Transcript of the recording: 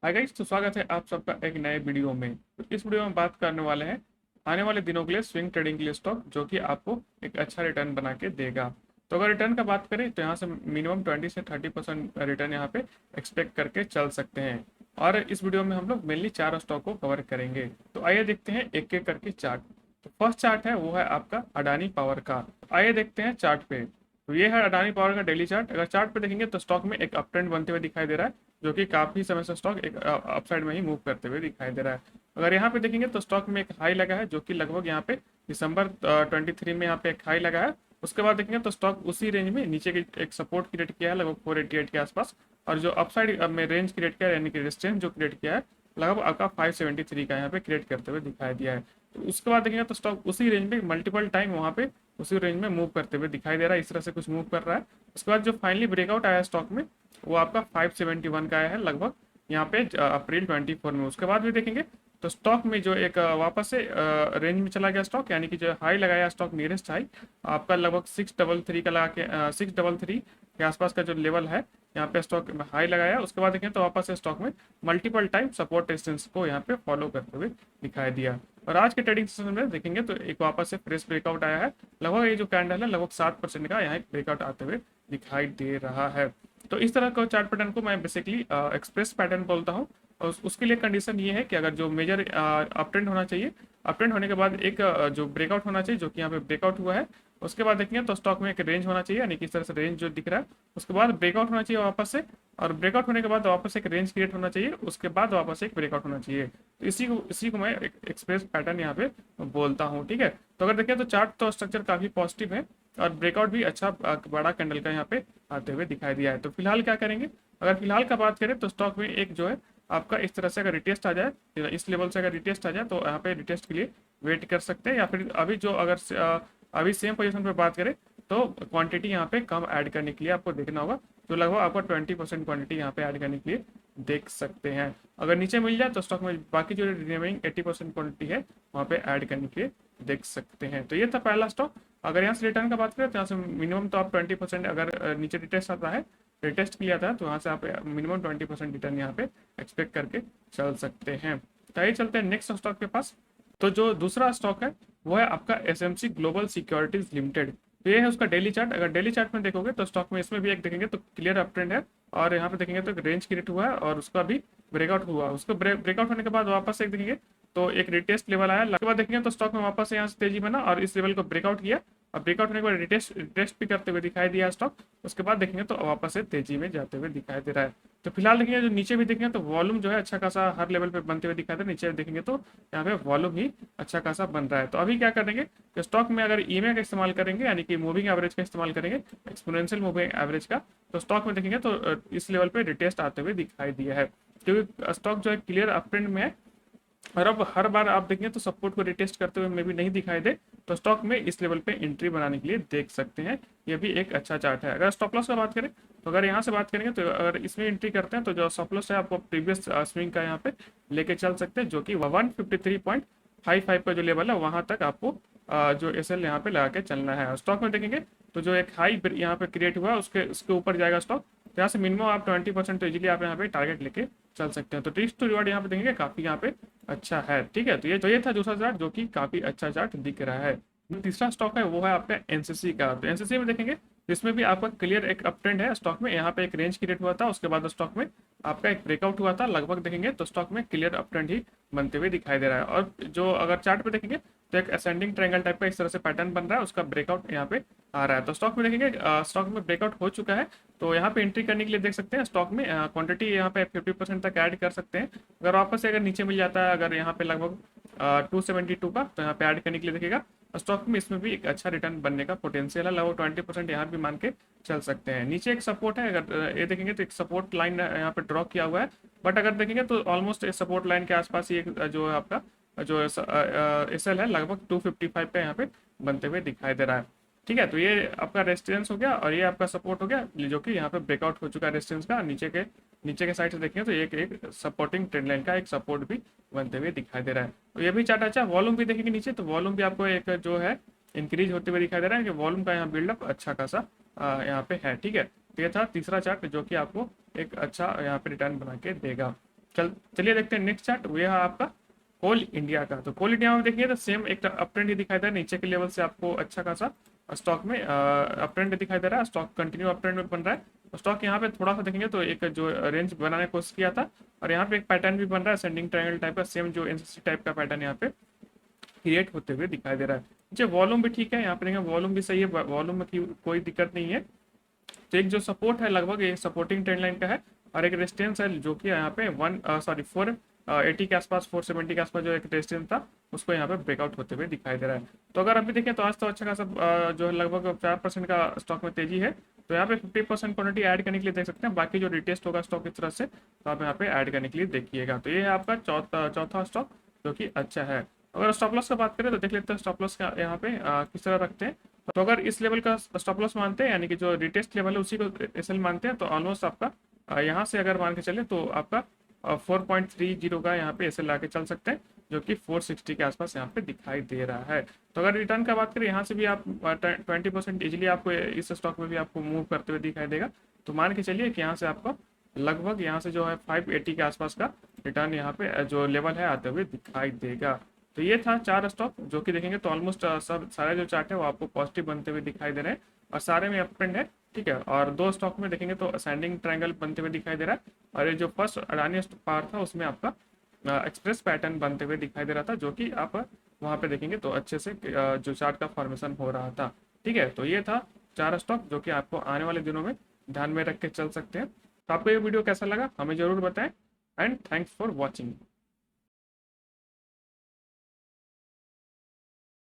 Hi guys, तो स्वागत है आप सबका एक नए वीडियो में। तो इस वीडियो में बात करने वाले हैं आने वाले दिनों के लिए स्विंग ट्रेडिंग के लिए स्टॉक जो कि आपको एक अच्छा रिटर्न बना के देगा। तो अगर रिटर्न का बात करें तो यहाँ से मिनिमम 20 से 30% रिटर्न यहाँ पे एक्सपेक्ट करके चल सकते हैं। और इस वीडियो में हम लोग मेनली चार स्टॉक को कवर करेंगे। तो आइए देखते हैं एक एक करके चार्ट। तो फर्स्ट चार्ट है वो है आपका अडानी पावर का। तो आइए देखते हैं चार्ट पे। तो ये है अडानी पावर का डेली चार्ट। अगर चार्ट पे देखेंगे तो स्टॉक में एक अप ट्रेंड बनते हुए दिखाई दे रहा है, जो कि काफी समय से स्टॉक एक अपसाइड में ही मूव करते हुए दिखाई दे रहा है। अगर यहाँ पे देखेंगे तो स्टॉक में एक हाई लगा है, जो कि लगभग यहाँ पे दिसंबर 23 में यहाँ पे एक हाई लगा है। उसके बाद देखेंगे तो स्टॉक उसी रेंज में नीचे की एक सपोर्ट क्रिएट किया है लगभग 488 के आसपास। और जो अपसाइड में रेंज क्रिएट किया है यानी कि रेजिस्टेंस जो क्रिएट किया है लगभग आपका 573 का यहाँ पे क्रिएट करते हुए दिखाई दिया है। तो उसके बाद देखेंगे तो स्टॉक उसी रेंज में मल्टीपल टाइम वहाँ पे उसी रेंज में मूव करते हुए दिखाई दे रहा है, इस तरह से कुछ मूव कर रहा है। उसके बाद जो फाइनली ब्रेकआउट आया स्टॉक में वो आपका 571 का आया है लगभग यहाँ पे अप्रैल 24 में। उसके बाद भी देखेंगे तो स्टॉक में जो एक वापस से रेंज में चला गया स्टॉक, यानी कि जो हाई लगाया स्टॉक नियरेस्ट हाई आपका लगभग 633 का लगा के 633 के आसपास का जो लेवल है यहाँ पे स्टॉक में हाई लगाया। उसके बाद देखें तो वापस से स्टॉक में मल्टीपल टाइम सपोर्ट रेजिस्टेंस को यहाँ पे फॉलो करते हुए दिखाई दिया। और आज के ट्रेडिंग सेशन में देखेंगे तो एक वापस से फ्रेश ब्रेकआउट आया है लगभग ये जो कैंडल है लगभग 7% का यहाँ एक ब्रेकआउट आते हुए दिखाई दे रहा है। तो इस तरह का चार्ट पैटर्न को मैं बेसिकली एक्सप्रेस पैटर्न बोलता हूँ। और उसके लिए कंडीशन ये है कि अगर जो मेजर अप ट्रेंड होना चाहिए, अप ट्रेंड होने के बाद एक जो ब्रेकआउट होना चाहिए जो कि यहाँ पे ब्रेकआउट हुआ है। उसके बाद देखेंगे तो स्टॉक में एक रेंज होना चाहिए, यानी कि इस तरह से रेंज जो दिख रहा है। उसके बाद ब्रेकआउट होना चाहिए वापस से, और ब्रेकआउट होने के बाद वापस एक रेंज क्रिएट होना चाहिए, उसके बाद वापस एक ब्रेकआउट होना चाहिए। तो इसी को मैं एक्सप्रेस पैटर्न यहाँ पे बोलता हूँ, ठीक है। तो अगर देखें तो चार्ट तो स्ट्रक्चर काफी पॉजिटिव है और ब्रेकआउट भी अच्छा बड़ा कैंडल का यहाँ पे आते हुए दिखाई दिया है। तो फिलहाल क्या करेंगे, अगर फिलहाल का बात करें तो स्टॉक में एक जो है आपका इस तरह से अगर रिटेस्ट आ जाए, इस लेवल से अगर रिटेस्ट आ जाए तो यहाँ पे रिटेस्ट के लिए वेट कर सकते हैं। या फिर अभी जो अगर अभी सेम पोजीशन पे बात करें तो क्वांटिटी यहाँ पे कम ऐड करने के लिए आपको देखना होगा, तो लगभग आपको 20% क्वांटिटी यहाँ पे ऐड करने के लिए देख सकते हैं। अगर नीचे मिल जाए तो स्टॉक में बाकी जो रिमेनिंग 80% क्वांटिटी है वहाँ पे ऐड करने के लिए देख सकते हैं। तो ये था पहला स्टॉक। अगर यहाँ से रिटर्न का बात करें तो यहाँ से मिनिमम तो आप 20% अगर नीचे रिटेस्ट आता है, रिटेस्ट किया था तो यहाँ से आप मिनिमम 20% रिटर्न यहाँ पे एक्सपेक्ट करके चल सकते हैं। तो आइए चलते हैं नेक्स्ट स्टॉक के पास। तो जो दूसरा स्टॉक है वो है आपका एसएमसी ग्लोबल सिक्योरिटीज लिमिटेड। तो ये है उसका डेली चार्ट। अगर डेली चार्ट में देखोगे तो स्टॉक में इसमें भी एक देखेंगे तो क्लियर अप ट्रेंड है, और यहाँ पे देखेंगे तो एक रेंज क्रिएट हुआ है और उसका भी ब्रेकआउट हुआ। उसको ब्रेकआउट होने के बाद वापस एक देखेंगे तो एक रिटेस्ट लेवल आया, उसके बाद देखेंगे तो स्टॉक में वापस यहाँ से तेजी बना और इस लेवल को ब्रेकआउट किया, और ब्रेकआउट होने के बाद रिटेस्ट भी करते हुए दिखाई दिया स्टॉक। उसके बाद देखेंगे तो वापस से तेजी में जाते हुए दिखाई दे रहा है। तो फिलहाल देखेंगे जो नीचे भी देखेंगे तो वॉल्यूम जो है अच्छा खासा हर लेवल पे बनते हुए दिखाई दे रहा है। नीचे देखेंगे तो यहाँ पे वॉल्यूम ही अच्छा खासा बन रहा है। तो अभी क्या करेंगे कि स्टॉक में अगर ईएमए का इस्तेमाल करेंगे, यानी कि मूविंग एवरेज का इस्तेमाल करेंगे, एक्सपोनेंशियल मूविंग एवरेज का, तो स्टॉक में देखेंगे तो इस लेवल पे रिटेस्ट आते हुए दिखाई दिया है, क्योंकि स्टॉक जो है क्लियर अप ट्रेंड में है। और अब हर बार आप देखेंगे तो सपोर्ट को रिटेस्ट करते हुए में भी नहीं दिखाई दे तो स्टॉक में इस लेवल पे एंट्री बनाने के लिए देख सकते हैं। ये भी एक अच्छा चार्ट है। अगर स्टॉप लॉस का बात करें तो अगर यहाँ से बात करेंगे तो अगर इसमें एंट्री करते हैं तो जो स्टॉप लॉस है आपको प्रीवियस स्विंग का यहाँ पे लेके चल सकते हैं, जो कि 153.55 का जो लेवल है वहां तक आपको जो एसएल यहाँ पे लगा के चलना है। स्टॉक में देखेंगे तो जो एक हाई यहाँ पे क्रिएट हुआ है उसके ऊपर जाएगा स्टॉक, तो यहाँ से मिनिमम आप 20% तो इजीली आप यहाँ पे टारगेट लेके चल सकते हैं। तो रिस्क टू रिवार्ड यहाँ पे देखेंगे काफी यहाँ पे अच्छा है, ठीक है। तो ये था दूसरा चार्ट जो कि काफी अच्छा चार्ट दिख रहा है। तीसरा स्टॉक है वो है आपका एनसीसी का। तो एनसीसी में देखेंगे इसमें भी आपका क्लियर एक अप ट्रेंड है। स्टॉक में यहाँ पे एक रेंज क्रिएट हुआ था, उसके बाद स्टॉक में आपका एक ब्रेकआउट हुआ था, लगभग देखेंगे तो स्टॉक में क्लियर अप ट्रेंड ही बनते हुए दिखाई दे रहा है। और जो अगर चार्ट पे देखेंगे तो एक असेंडिंग ट्रायंगल टाइप का इस तरह से पैटर्न बन रहा है, उसका ब्रेकआउट यहाँ पे आ रहा है। तो स्टॉक में देखेंगे स्टॉक में ब्रेकआउट हो चुका है, तो यहाँ पे एंट्री करने के लिए देख सकते हैं स्टॉक में क्वांटिटी यहाँ पे 50% तक ऐड कर सकते हैं। अगर वापस से अगर नीचे मिल जाता है अगर यहाँ पे लगभग 272 का, तो यहाँ पे ऐड करने के लिए देखेगा स्टॉक में। इसमें भी एक अच्छा रिटर्न बनने का पोटेंशियल है, लगभग 20% यहाँ भी मान के चल सकते हैं। नीचे एक सपोर्ट है, अगर ये देखेंगे तो एक सपोर्ट लाइन यहाँ पे ड्रॉ किया हुआ है, बट अगर देखेंगे तो ऑलमोस्ट सपोर्ट लाइन के आसपास ही एक जो है आपका जो एसएल है लगभग 255 पे यहाँ पे बनते हुए दिखाई दे रहा है, ठीक है। तो ये आपका रेजिस्टेंस हो गया और ये आपका सपोर्ट हो गया, जो कि यहाँ पे ब्रेकआउट हो चुका है रेजिस्टेंस का। नीचे के साइड से देखेंगे तो एक सपोर्टिंग ट्रेंड लाइन का एक सपोर्ट भी बनते हुए दिखाई दे रहा है। तो ये भी चार्ट अच्छा। वॉल्यूम भी देखेंगे नीचे तो वॉल्यूम भी आपको एक जो है इंक्रीज होते हुए दिखाई दे रहा है कि वॉल्यूम का यहाँ बिल्डअप अच्छा खासा यहाँ पे है, ठीक है। तो ये था तीसरा चार्ट जो कि आपको एक अच्छा यहाँ पे रिटर्न बना के देगा। चलिए देखते हैं नेक्स्ट चार्ट, वो है आपका कोल इंडिया का। तो कोल इंडिया में देखिए तो सेम एक अप ट्रेंड ही दिखाई दे रहा है, नीचे के लेवल से आपको अच्छा खासा स्टॉक में अप ट्रेंड दिखाई दे रहा है, स्टॉक कंटिन्यू अप ट्रेंड में बन रहा है। तो स्टॉक यहाँ पे थोड़ा सा देखेंगे तो एक जो रेंज बनाने की कोशिश किया था, और यहाँ पे एक पैटर्न भी बन रहा है सेंडिंग ट्रायंगल टाइप का, सेम जो एनसीसी टाइप का पैटर्न यहाँ पे क्रिएट होते हुए दिखाई दे रहा है। जो वॉल्यूम भी ठीक है, यहाँ पे देखेंगे वॉल्यूम भी सही है, वॉल्यूम में कोई दिक्कत नहीं है। तो एक जो सपोर्ट है लगभग ये सपोर्टिंग ट्रेंड लाइन का है, और एक रेजिस्टेंस है जो कि यहाँ पे 480 के आसपास, 470 के आसपास जो एक रेजिस्टेंस था उसको यहाँ पे ब्रेकआउट होते हुए दिखाई दे रहा है। तो अगर अभी देखें तो आज तो अच्छा खासा जो है लगभग 4% का स्टॉक में तेजी है। तो यहाँ पे 50% क्वांटिटी ऐड करने के लिए देख सकते हैं, बाकी जो रिटेस्ट होगा स्टॉक इस तरह से तो आप यहाँ पे ऐड करने के लिए देखिएगा। तो ये है आपका चौथा स्टॉक जो कि अच्छा है। अगर स्टॉप लॉस की बात करें तो देख लेते हैं स्टॉप लॉस का यहाँ पे किस तरह रखते हैं। तो अगर इस लेवल का स्टॉप लॉस मानते हैं, यानी कि जो रिटेस्ट लेवल है उसी को एसएल मानते हैं, तो ऑलमोस्ट आपका यहाँ से अगर मान के चले तो आपका 4.30 का यहाँ पे एसएल लाके चल सकते हैं, जो कि 460 के आसपास यहाँ पे दिखाई दे रहा है। तो अगर रिटर्न का बात करें यहाँ से भी आप 20% इजिली आपको इस स्टॉक में भी आपको मूव करते हुए दिखाई देगा। तो मान के चलिए कि यहाँ से आपको लगभग यहाँ से जो है 580 के आसपास का रिटर्न यहाँ पे जो लेवल है आते हुए दिखाई देगा। तो ये था 4 स्टॉक जो कि देखेंगे तो ऑलमोस्ट सब सारे जो चार्ट है वो आपको पॉजिटिव बनते हुए दिखाई दे रहे हैं, और सारे में अप ट्रेंड है, ठीक है। और 2 स्टॉक में देखेंगे तो असेंडिंग ट्रायंगल बनते हुए दिखाई दे रहा है, और ये जो फर्स्ट अडानी पावर था उसमें आपका एक्सप्रेस पैटर्न बनते हुए दिखाई दे रहा था, जो कि आप वहाँ पे देखेंगे तो अच्छे से जो चार्ट का फॉर्मेशन हो रहा था, ठीक है। तो ये था 4 स्टॉक जो कि आपको आने वाले दिनों में ध्यान में रख के चल सकते हैं। तो आपको ये वीडियो कैसा लगा हमें जरूर बताएं, एंड थैंक्स फॉर वॉचिंग।